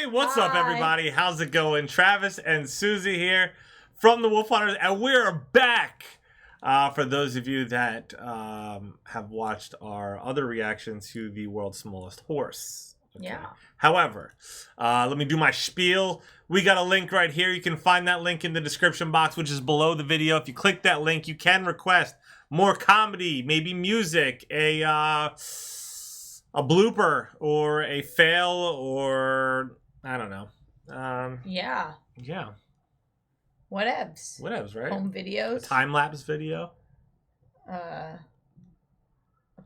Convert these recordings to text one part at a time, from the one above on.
Hey, what's up, everybody? How's it going? Travis and Susie here from the Wolf Hunters, and we're back. For those of you that have watched our other reaction to the world's smallest horse. Okay. Yeah. However, let me do my spiel. We got a link right here. You can find that link in the description box, which is below the video. If you click that link, you can request more comedy, maybe music, a blooper, or a fail, or I don't know. Yeah. Yeah. Whatevs. Whatevs, right? Home videos. A time-lapse video. A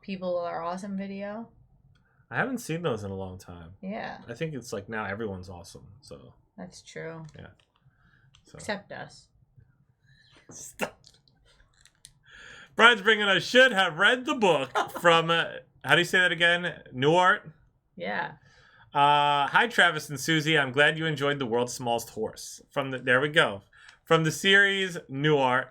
People Are Awesome video. I haven't seen those in a long time. Yeah. I think it's like now everyone's awesome, so. That's true. Yeah. So. Except us. Stop. Brian's bringing us Should Have Read the Book from, how do you say that again? Newhart? Yeah. Hi, Travis and Susie. I'm glad you enjoyed The World's Smallest Horse. There we go. From the series Newhart.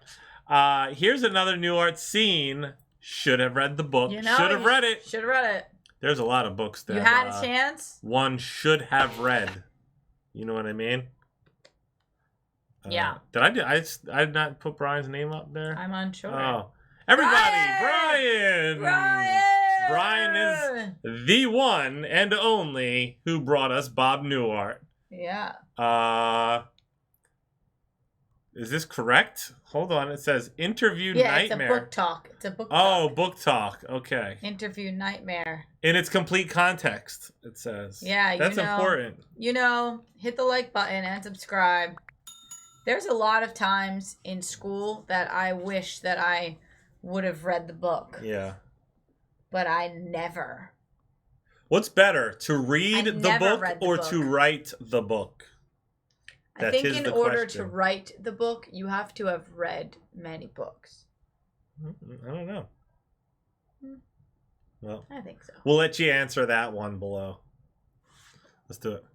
Here's another Newhart scene. Should have read the book. You know, should have read it. Should have read it. There's a lot of books that you had a chance. One should have read. You know what I mean? Yeah. Did I did not put Brian's name up there? I'm unsure. Oh, everybody, Brian. Brian is the one and only who brought us Bob Newhart. Yeah. Is this correct? Hold on. It says Interview Nightmare. It's a book talk. It's a book talk. Oh, book talk. Okay. Interview Nightmare. In its complete context, it says. Yeah, That's important. You know, hit the like button and subscribe. There's a lot of times in school that I wish that I would have read the book. Yeah. But I never. What's better, to read the book or to write the book? I think in order to write the book, you have to have read many books. I don't know. Well, I think so. We'll let you answer that one below. Let's do it.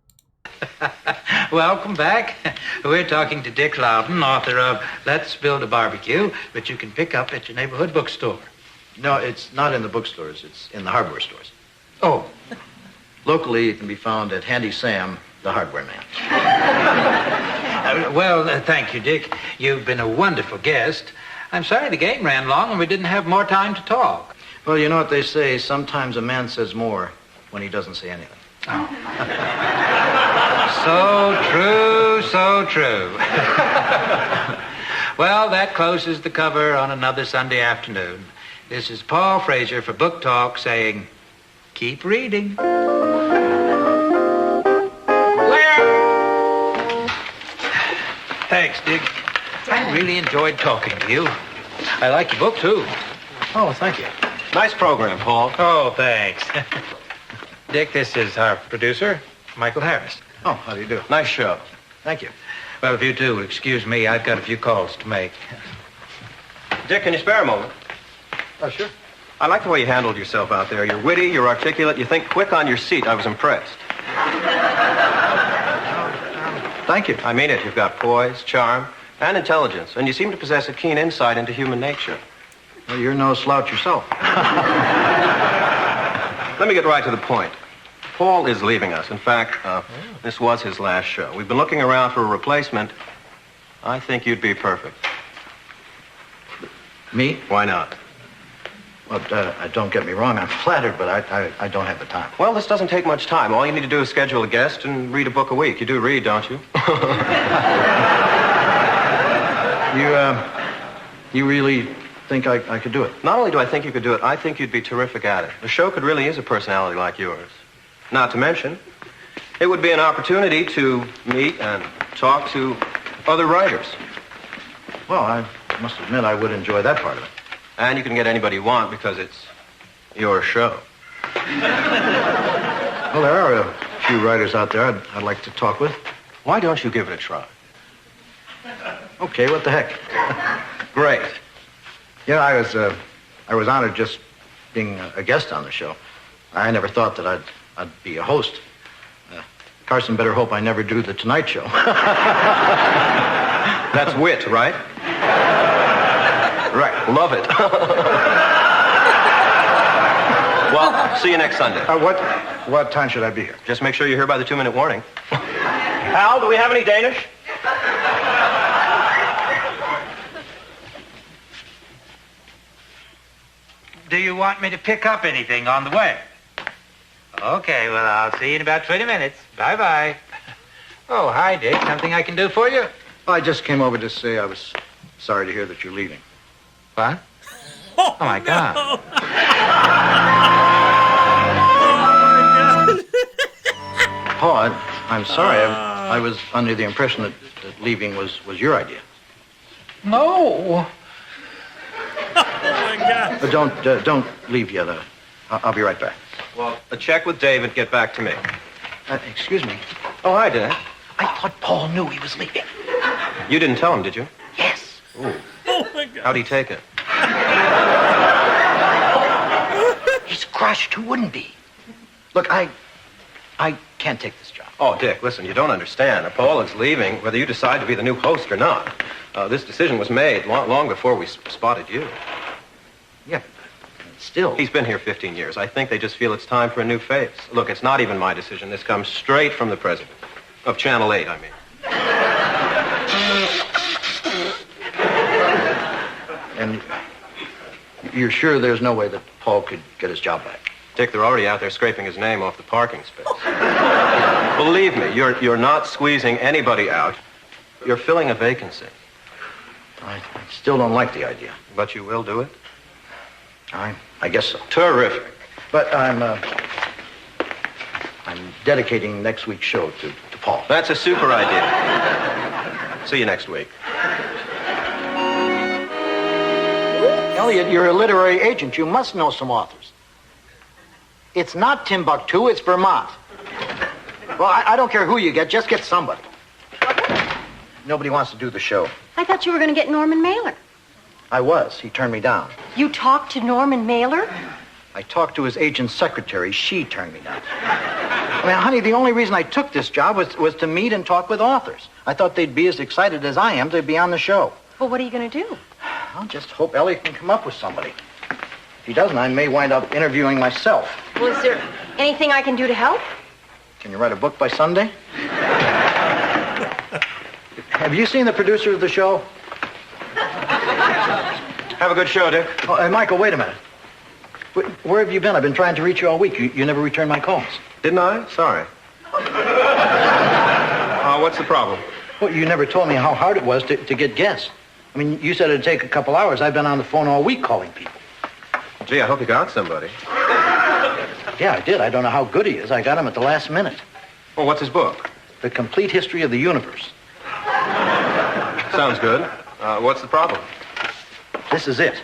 Welcome back. We're talking to Dick Loudon, author of Let's Build a Barbecue, which you can pick up at your neighborhood bookstore. No, it's not in the bookstores. It's in the hardware stores. Oh. Locally, it can be found at Handy Sam, the hardware man. Thank you, Dick. You've been a wonderful guest. I'm sorry the game ran long and we didn't have more time to talk. Well, you know what they say, sometimes a man says more when he doesn't say anything. Oh. So true, so true. Well, that closes the cover on another Sunday afternoon. This is Paul Frazier for Book Talk saying, keep reading. Thanks, Dick. I really enjoyed talking to you. I like the book, too. Oh, thank you. Nice program, Paul. Oh, thanks. Dick, this is our producer, Michael Harris. Oh, how do you do? Nice show. Thank you. Well, if you two will excuse me, I've got a few calls to make. Dick, can you spare a moment? Oh, sure. I like the way you handled yourself out there. You're witty, you're articulate, you think quick on your seat. I was impressed. Thank you. I mean it. You've got poise, charm, and intelligence, and you seem to possess a keen insight into human nature. Well, you're no slouch yourself. Let me get right to the point. Paul is leaving us. In fact, this was his last show. We've been looking around for a replacement. I think you'd be perfect. Me? Why not? Well, don't get me wrong. I'm flattered, but I don't have the time. Well, this doesn't take much time. All you need to do is schedule a guest and read a book a week. You do read, don't you? You really think I could do it? Not only do I think you could do it, I think you'd be terrific at it. The show could really use a personality like yours. Not to mention, it would be an opportunity to meet and talk to other writers. Well, I must admit I would enjoy that part of it. And you can get anybody you want because it's your show. Well, there are a few writers out there I'd like to talk with. Why don't you give it a try? Okay, what the heck? Great. Yeah, I was honored just being a guest on the show. I never thought that I'd be a host. Carson better hope I never do the Tonight Show. That's wit, right? Right. Love it. Well, see you next Sunday. What time should I be here? Just make sure you're here by the 2-minute warning. Al, do we have any Danish? Do you want me to pick up anything on the way? Okay, well, I'll see you in about 20 minutes. Bye-bye. Oh, hi, Dick. Something I can do for you? I just came over to say I was sorry to hear that you're leaving. What? Oh, my God. Oh my God. Paul, I'm sorry. I was under the impression that leaving was your idea. No. Oh my God. But don't leave yet. I'll be right back. Well, a check with David, get back to me. Excuse me. Oh, hi, Dick. I thought Paul knew he was leaving. You didn't tell him, did you? Yes. Ooh. Oh my God. How'd he take it? He's crushed. Who wouldn't be? Look, I can't take this job. Oh, Dick, listen, you don't understand. Paul is leaving, whether you decide to be the new host or not. This decision was made long before we spotted you. Yeah, still. He's been here 15 years. I think they just feel it's time for a new face. Look, it's not even my decision. This comes straight from the president. Of Channel 8, I mean. And you're sure there's no way that Paul could get his job back? Dick, they're already out there scraping his name off the parking space. Believe me, you're not squeezing anybody out. You're filling a vacancy. I still don't like the idea. But you will do it? I guess so. Terrific. But I'm dedicating next week's show to Paul. That's a super idea. See you next week. Elliot, you're a literary agent. You must know some authors. It's not Timbuktu, it's Vermont. Well, I don't care who you get, just get somebody. Nobody wants to do the show. I thought you were going to get Norman Mailer. I was. He turned me down. You talked to Norman Mailer? I talked to his agent's secretary. She turned me down. I mean, honey, the only reason I took this job was to meet and talk with authors. I thought they'd be as excited as I am to be on the show. Well, what are you going to do? I'll just hope Elliot can come up with somebody. If he doesn't, I may wind up interviewing myself. Well, is there anything I can do to help? Can you write a book by Sunday? Have you seen the producer of the show? Have a good show, Dick. Oh, Michael, wait a minute. Where have you been? I've been trying to reach you all week. You never returned my calls. Didn't I? Sorry. What's the problem? Well, you never told me how hard it was to get guests. I mean, you said it'd take a couple hours. I've been on the phone all week calling people. Gee, I hope you got somebody. Yeah, I did. I don't know how good he is. I got him at the last minute. Well, what's his book? The Complete History of the Universe. Sounds good. What's the problem? This is it.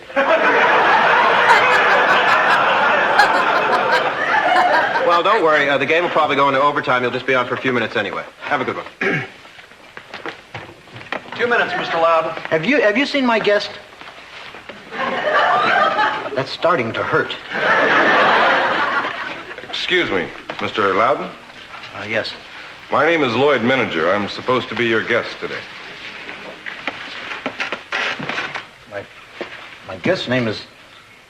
Well, don't worry. The game will probably go into overtime. You'll just be on for a few minutes anyway. Have a good one. 2 minutes, Mr. Loudon. Have you seen my guest? That's starting to hurt. Excuse me, Mr. Loudon? Yes. My name is Lloyd Mininger. I'm supposed to be your guest today. My guest's name is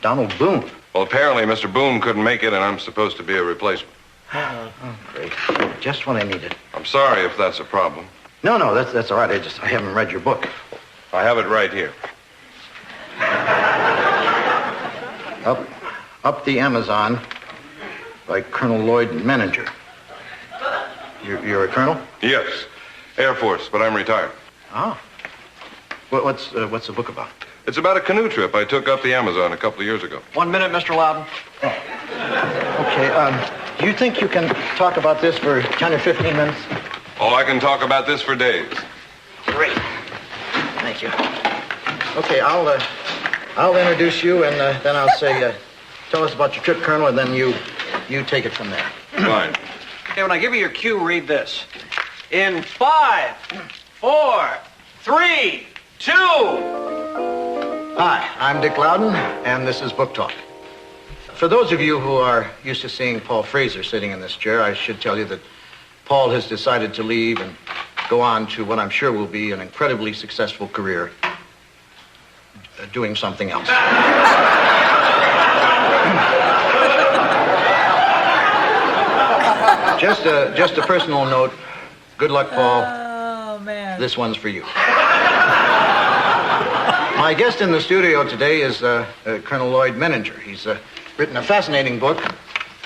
Donald Boone. Well, apparently Mr. Boone couldn't make it, and I'm supposed to be a replacement. Oh, great. Just what I needed. I'm sorry if that's a problem. No, that's all right. I haven't read your book. I have it right here. Up the Amazon by Colonel Lloyd Mininger. You're a colonel? Yes, Air Force, but I'm retired. Oh. What's the book about? It's about a canoe trip I took up the Amazon a couple of years ago. 1 minute, Mr. Loudon. Okay, do you think you can talk about this for 10 or 15 minutes? Oh, I can talk about this for days. Great. Thank you. Okay, I'll introduce you, and then I'll say, tell us about your trip, Colonel, and then you take it from there. Fine. Okay, when I give you your cue, read this. In 5, 4, 3, 2. Hi, I'm Dick Loudon, and this is Book Talk. For those of you who are used to seeing Paul Fraser sitting in this chair, I should tell you that Paul has decided to leave and go on to what I'm sure will be an incredibly successful career doing something else. Just a personal note. Good luck, Paul. Oh, man. This one's for you. My guest in the studio today is Colonel Lloyd Menninger. He's written a fascinating book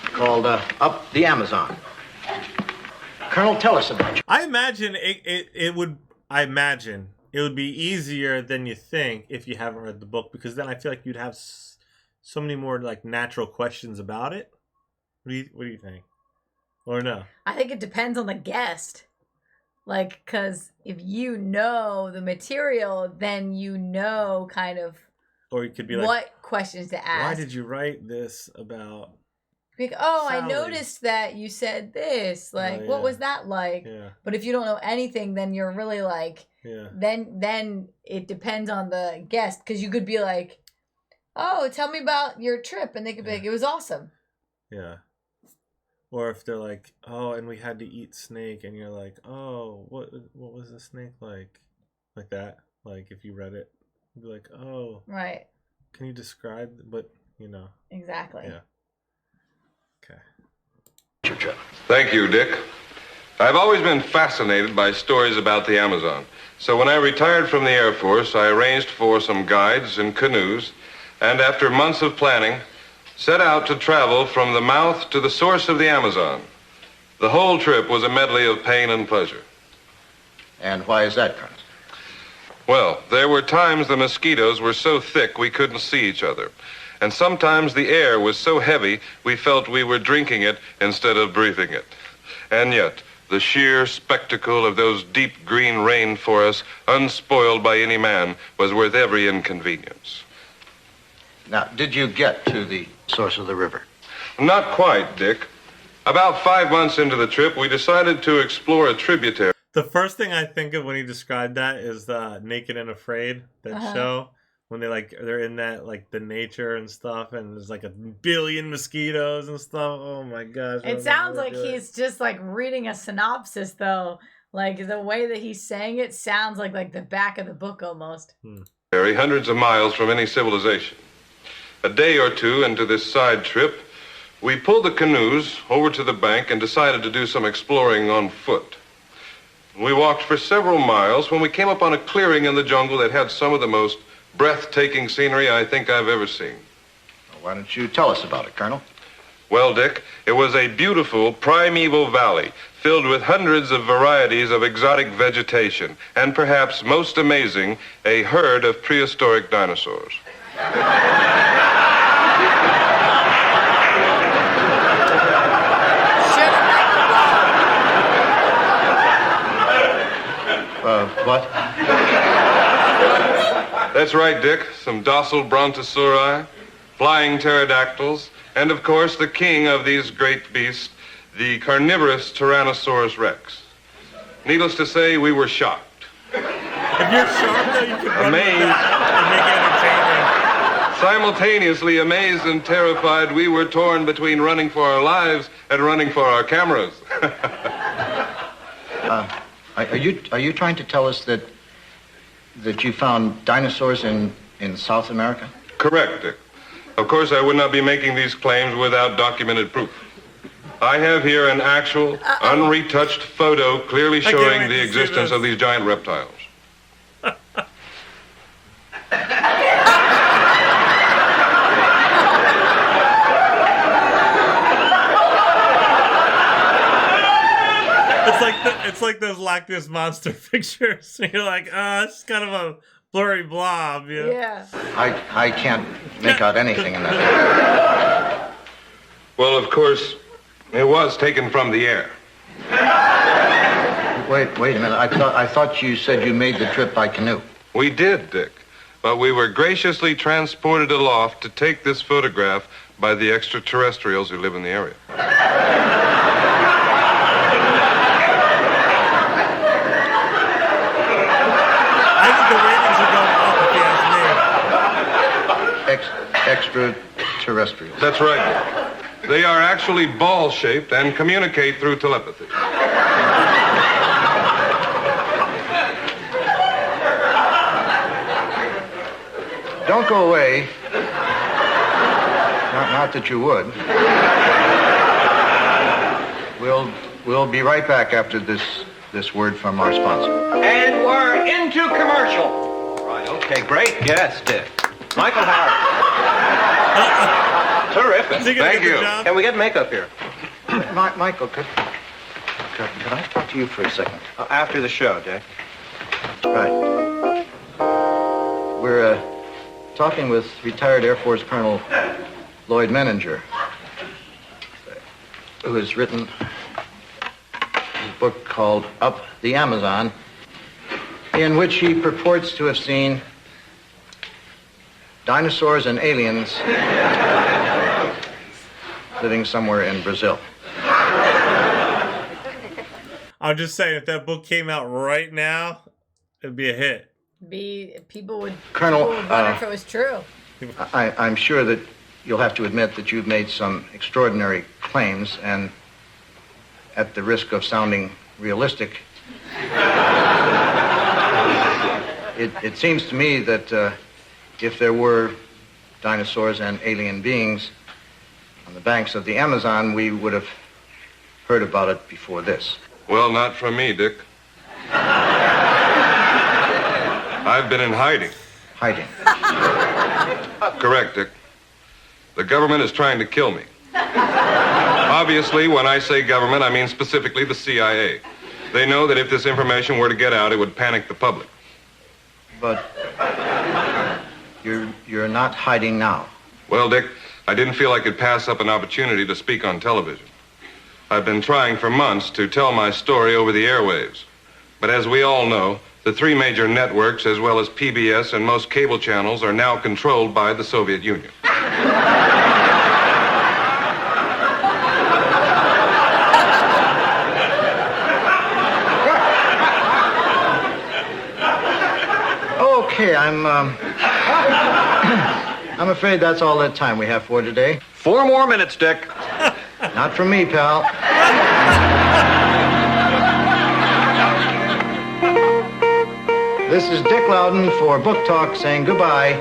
called Up the Amazon. Colonel, tell us about you. I imagine it would be easier than you think if you haven't read the book, because then I feel like you'd have so many more like natural questions about it. What do you think? Or no? I think it depends on the guest. Like, because if you know the material, then you know kind of or it could be like, what questions to ask. Why did you write this about? Like, Sally? I noticed that you said this. Like, what was that like? Yeah. But if you don't know anything, then you're really like, then it depends on the guest. Because you could be like, oh, tell me about your trip. And they could be like, it was awesome. Yeah. Or if they're like, oh, and we had to eat snake. And you're like, oh, what was the snake like? Like that. Like, if you read it, you'd be like, oh. Right. Can you describe? But, Exactly. Yeah. Okay. Thank you, Dick. I've always been fascinated by stories about the Amazon. So when I retired from the Air Force, I arranged for some guides and canoes, and after months of planning, set out to travel from the mouth to the source of the Amazon. The whole trip was a medley of pain and pleasure. And why is that, Colonel? Well, there were times the mosquitoes were so thick we couldn't see each other. And sometimes the air was so heavy we felt we were drinking it instead of breathing it. And yet, the sheer spectacle of those deep green rainforests, unspoiled by any man, was worth every inconvenience. Now, did you get to the source of the river? Not quite, Dick. About 5 months into the trip, we decided to explore a tributary. The first thing I think of when he described that is Naked and Afraid, that show. When they're in that, like, the nature and stuff, and there's like a billion mosquitoes and stuff. Oh my gosh. It sounds like he's just like reading a synopsis, though. Like, the way that he's saying it sounds like the back of the book almost. Hundreds of miles from any civilization. A day or two into this side trip, we pulled the canoes over to the bank and decided to do some exploring on foot. We walked for several miles when we came upon a clearing in the jungle that had some of the most breathtaking scenery I think I've ever seen. Well, why don't you tell us about it, Colonel? Well, Dick, it was a beautiful primeval valley filled with hundreds of varieties of exotic vegetation, and perhaps most amazing, a herd of prehistoric dinosaurs. What? That's right, Dick. Some docile brontosauri, flying pterodactyls, and of course the king of these great beasts, the carnivorous Tyrannosaurus rex. Needless to say, we were shocked. If you're shocked, though, you could run with Amazed. that and make it entertaining. Simultaneously amazed and terrified, we were torn between running for our lives and running for our cameras. Are you trying to tell us that you found dinosaurs in South America? Correct, Dick. Of course, I would not be making these claims without documented proof. I have here an actual, unretouched photo clearly showing the existence of these giant reptiles. It's like those Loch Ness Monster pictures. You're like, it's kind of a blurry blob. Yeah. I can't make out anything in that. Well, of course, it was taken from the air. Wait a minute. I thought you said you made the trip by canoe. We did, Dick. But we were graciously transported aloft to take this photograph by the extraterrestrials who live in the area. I think the ratings are going up if you ask me. Extraterrestrials. That's right. They are actually ball-shaped and communicate through telepathy. Don't go away. Not that you would. We'll be right back after this this word from our sponsor. And we're into commercial. Right, okay, great guess, Dick. Michael Howard. Terrific. Thank you. Can we get makeup here? Michael, could I talk to you for a second? After the show, Dick. Right. We're talking with retired Air Force Colonel Lloyd Menninger, who has written a book called Up the Amazon, in which he purports to have seen dinosaurs and aliens living somewhere in Brazil. I'm just saying, if that book came out right now, it'd be a hit. People would Colonel, wonder if it was true. I'm sure that you'll have to admit that you've made some extraordinary claims, and at the risk of sounding realistic, it seems to me that if there were dinosaurs and alien beings on the banks of the Amazon, we would have heard about it before this. Well, not from me, Dick. I've been in hiding. Hiding. Correct, Dick. The government is trying to kill me. Obviously, when I say government, I mean specifically the CIA. They know that if this information were to get out, it would panic the public. But you're not hiding now. Well, Dick, I didn't feel I could pass up an opportunity to speak on television. I've been trying for months to tell my story over the airwaves. But as we all know, the three major networks, as well as PBS and most cable channels, are now controlled by the Soviet Union. Okay, I'm afraid that's all the time we have for today. 4 more minutes, Dick. Not from me, pal. This is Dick Loudon for Book Talk saying goodbye.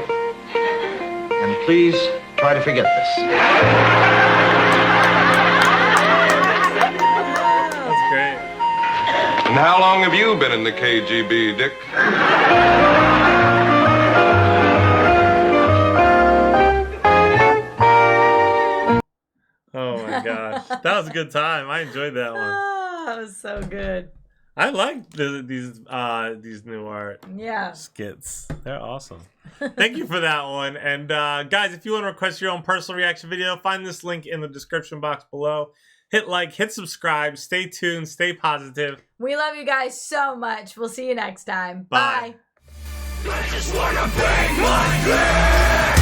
And please try to forget this. That's great. And how long have you been in the KGB, Dick? Oh my gosh, that was a good time. I enjoyed that one. Oh, that was so good. I like these Newhart skits. They're awesome. Thank you for that one. And guys, if you want to request your own personal reaction video, find this link in the description box below. Hit like, hit subscribe, stay tuned, stay positive. We love you guys so much. We'll see you next time. Bye. Bye. I just wanna bang my